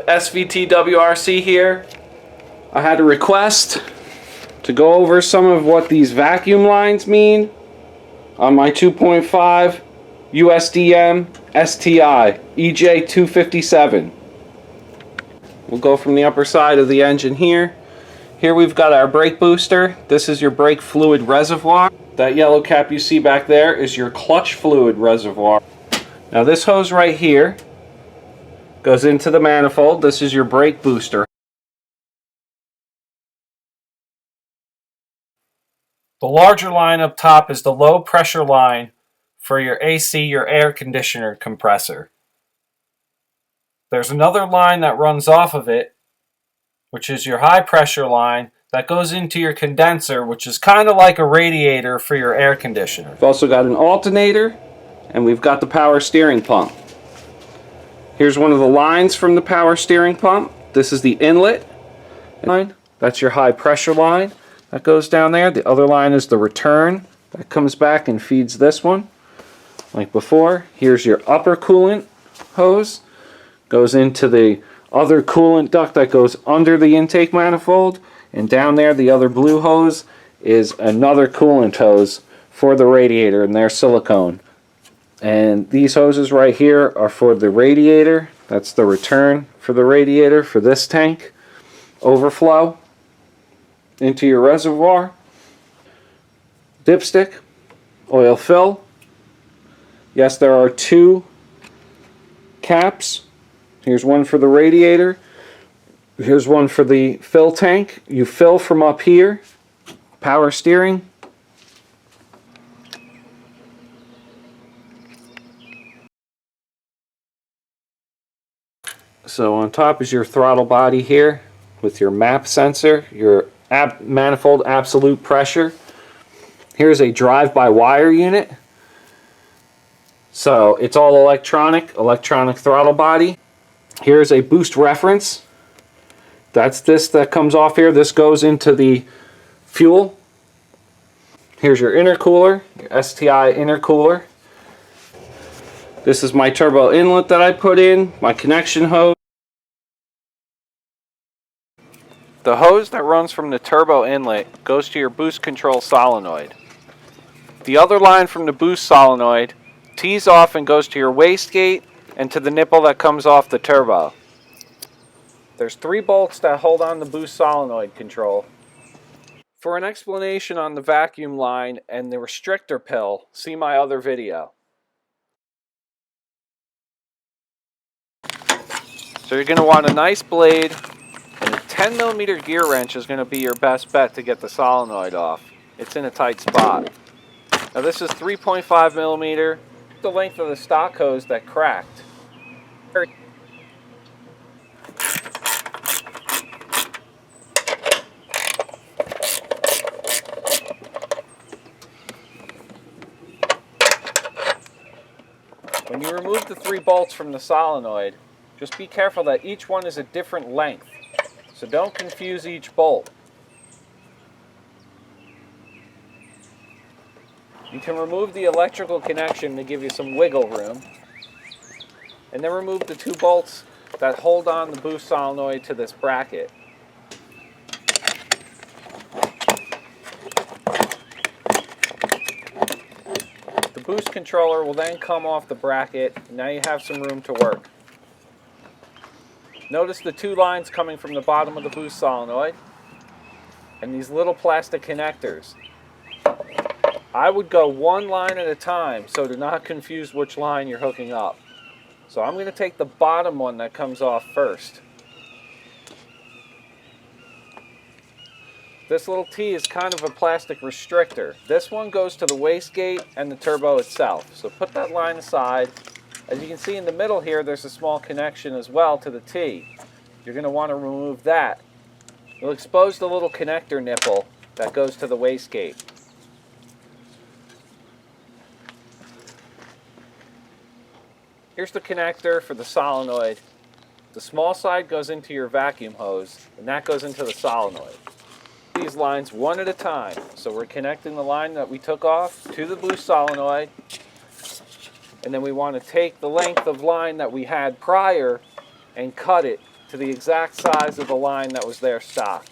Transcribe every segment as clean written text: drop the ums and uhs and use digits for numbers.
SVTWRC here. I had a request to go over some of what these vacuum lines mean on my 2.5 USDM STi EJ257. We'll go from the upper side of the engine here. Here we've got our brake booster. This is your brake fluid reservoir. That yellow cap you see back there is your clutch fluid reservoir. Now this hose right here goes into the manifold. This is your brake booster. The larger line up top is the low pressure line for your AC, your air conditioner compressor. There's another line that runs off of it, which is your high pressure line that goes into your condenser, which is kind of like a radiator for your air conditioner. We've also got an alternator, and we've got the power steering pump. Here's one of the lines from the power steering pump. This is the inlet line. That's your high pressure line that goes down there. The other line is the return that comes back and feeds this one like before. Here's your upper coolant hose. Goes into the other coolant duct that goes under the intake manifold, and down there the other blue hose is another coolant hose for the radiator, and they're silicone. And these hoses right here are for the radiator. That's the return for the radiator for this tank. Overflow into your reservoir. Dipstick, oil fill. Yes, there are two caps. Here's one for the radiator. Here's one for the fill tank. You fill from up here. Power steering. So on top is your throttle body here with your map sensor, your manifold absolute pressure. Here's a drive-by-wire unit. So it's all electronic throttle body. Here's a boost reference. That's this that comes off here. This goes into the fuel. Here's your intercooler, your STi intercooler. This is my turbo inlet that I put in, my connection hose. The hose that runs from the turbo inlet goes to your boost control solenoid. The other line from the boost solenoid tees off and goes to your wastegate and to the nipple that comes off the turbo. There's 3 bolts that hold on the boost solenoid control. For an explanation on the vacuum line and the restrictor pill, see my other video. So you're going to want a nice blade, and a 10mm gear wrench is going to be your best bet to get the solenoid off. It's in a tight spot. Now this is 3.5mm, the length of the stock hose that cracked. When you remove the 3 bolts from the solenoid, just be careful that each one is a different length, so don't confuse each bolt. You can remove the electrical connection to give you some wiggle room, and then remove the 2 bolts that hold on the boost solenoid to this bracket. The boost controller will then come off the bracket, and now you have some room to work. Notice the 2 lines coming from the bottom of the boost solenoid, and these little plastic connectors. I would go 1 line at a time, so do not confuse which line you're hooking up. So I'm going to take the bottom one that comes off first. This little T is kind of a plastic restrictor. This one goes to the wastegate and the turbo itself. So put that line aside. As you can see in the middle here, there's a small connection as well to the T. You're going to want to remove that. You'll expose the little connector nipple that goes to the wastegate. Here's the connector for the solenoid. The small side goes into your vacuum hose, and that goes into the solenoid. These lines one at a time. So we're connecting the line that we took off to the boost solenoid, and then we want to take the length of line that we had prior and cut it to the exact size of the line that was there stock.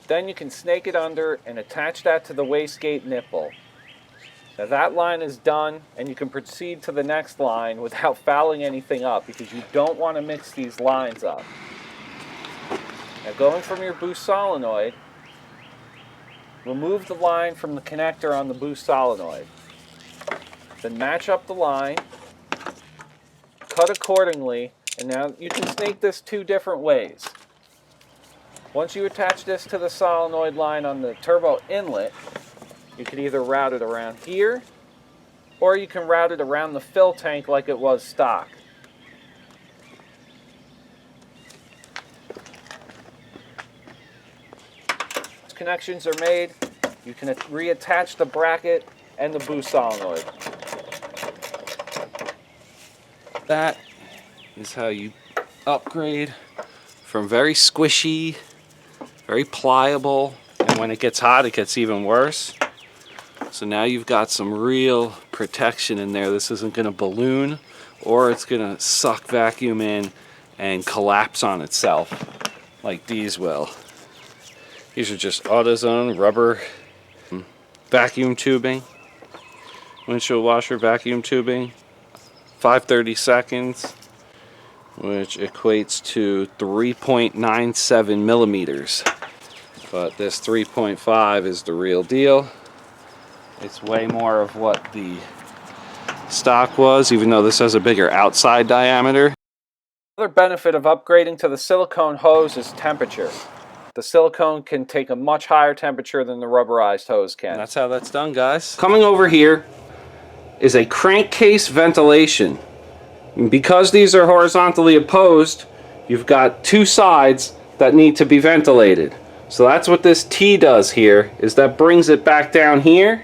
Then you can snake it under and attach that to the wastegate nipple. Now that line is done, and you can proceed to the next line without fouling anything up, because you don't want to mix these lines up. Now going from your boost solenoid, remove the line from the connector on the boost solenoid. Then match up the line, cut accordingly, and now you can snake this two different ways. Once you attach this to the solenoid line on the turbo inlet, you can either route it around here, or you can route it around the fill tank like it was stock. Once connections are made, you can reattach the bracket and the boost solenoid. That is how you upgrade from very squishy, very pliable, and when it gets hot it gets even worse. So now you've got some real protection in there. This isn't going to balloon, or it's going to suck vacuum in and collapse on itself like these will. These are just AutoZone rubber vacuum tubing, windshield washer vacuum tubing, 530 seconds, which equates to 3.97 millimeters. But this 3.5 is the real deal. It's way more of what the stock was, even though this has a bigger outside diameter. Another benefit of upgrading to the silicone hose is temperature. The silicone can take a much higher temperature than the rubberized hose can. And that's how that's done, guys. Coming over here is a crankcase ventilation. And because these are horizontally opposed, you've got two sides that need to be ventilated. So that's what this T does here, is that brings it back down here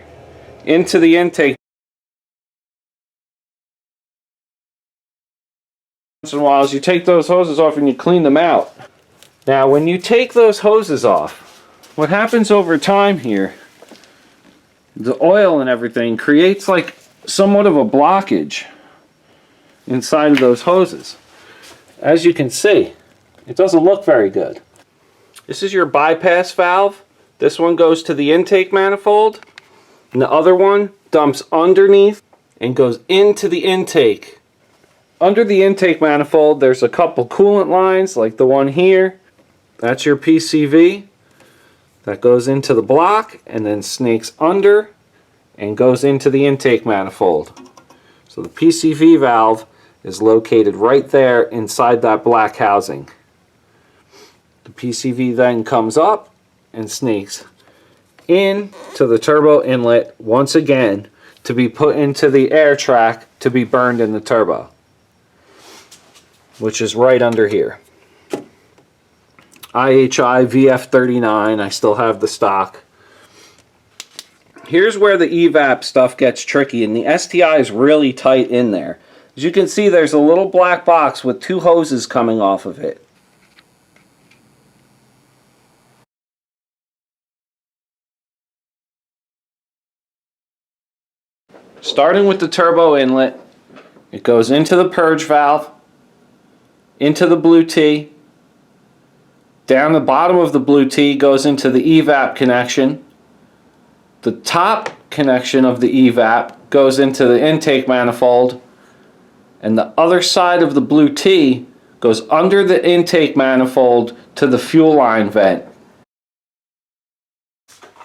into the intake. Once in a while, as you take those hoses off and you clean them out. Now when you take those hoses off, what happens over time here, the oil and everything creates like somewhat of a blockage inside of those hoses. As you can see, it doesn't look very good. This is your bypass valve. This one goes to the intake manifold, and the other one dumps underneath and goes into the intake. Under the intake manifold, there's a couple coolant lines like the one here. That's your PCV. That goes into the block and then snakes under and goes into the intake manifold. So the PCV valve is located right there inside that black housing. The PCV then comes up and snakes into the turbo inlet once again to be put into the air track to be burned in the turbo, which is right under here. IHI VF39, I still have the stock. Here's where the EVAP stuff gets tricky, and the STI is really tight in there. As you can see, there's a little black box with two hoses coming off of it. Starting with the turbo inlet, it goes into the purge valve, into the blue T, down the bottom of the blue T goes into the EVAP connection. The top connection of the EVAP goes into the intake manifold, and the other side of the blue T goes under the intake manifold to the fuel line vent.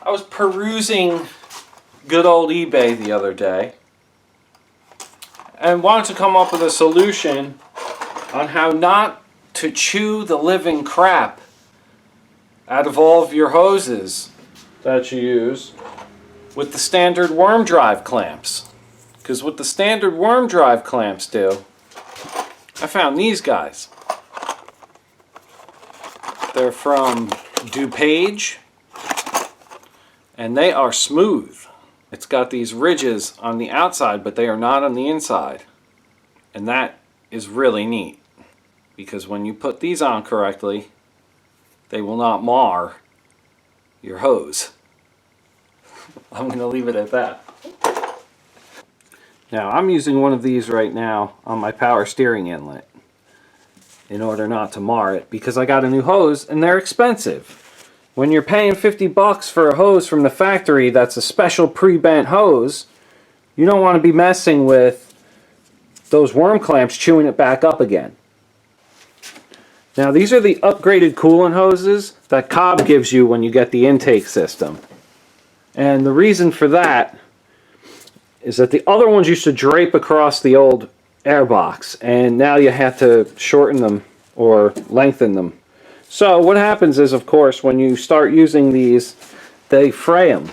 I was perusing good old eBay the other day and wanted to come up with a solution on how not to chew the living crap out of all of your hoses that you use with the standard worm drive clamps. Because what the standard worm drive clamps do, I found these guys. They're from DuPage, and they are smooth. It's got these ridges on the outside, but they are not on the inside. And that is really neat, because when you put these on correctly, they will not mar your hose. I'm going to leave it at that. Now I'm using one of these right now on my power steering inlet in order not to mar it, because I got a new hose and they're expensive. When you're paying 50 bucks for a hose from the factory that's a special pre-bent hose, you don't want to be messing with those worm clamps chewing it back up again. Now these are the upgraded coolant hoses that Cobb gives you when you get the intake system. And the reason for that is that the other ones used to drape across the old air box, and now you have to shorten them or lengthen them. So what happens is, of course, when you start using these, they fray them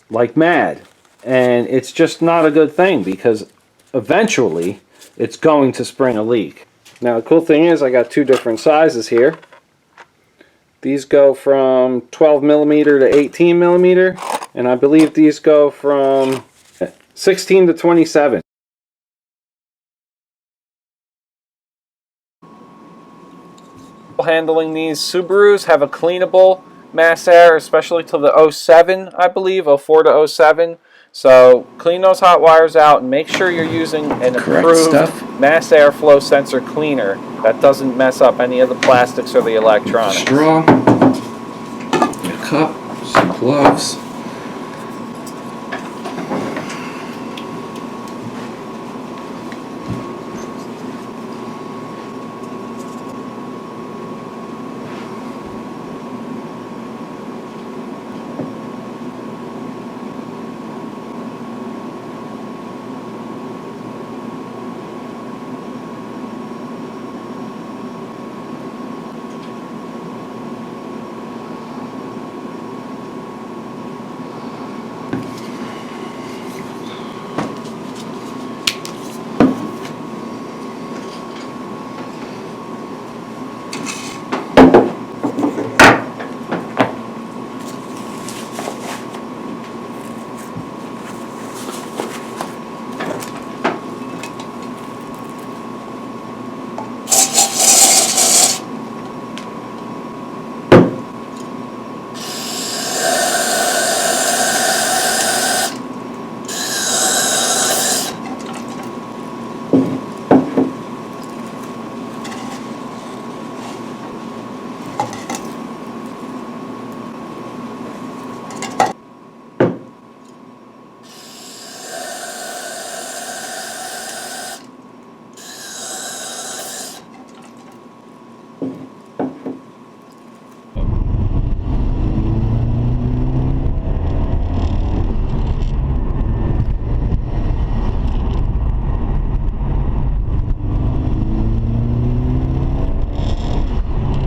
like mad. And it's just not a good thing, because eventually it's going to spring a leak. Now the cool thing is I got two different sizes here. These go from 12 millimeter to 18 millimeter, and I believe these go from 16 to 27. Handling these Subarus have a cleanable mass air, especially to the 07, I believe, 04 to 07. So clean those hot wires out and make sure you're using an approved mass airflow sensor cleaner that doesn't mess up any of the plastics or the electronics. Straw, a cup, some gloves.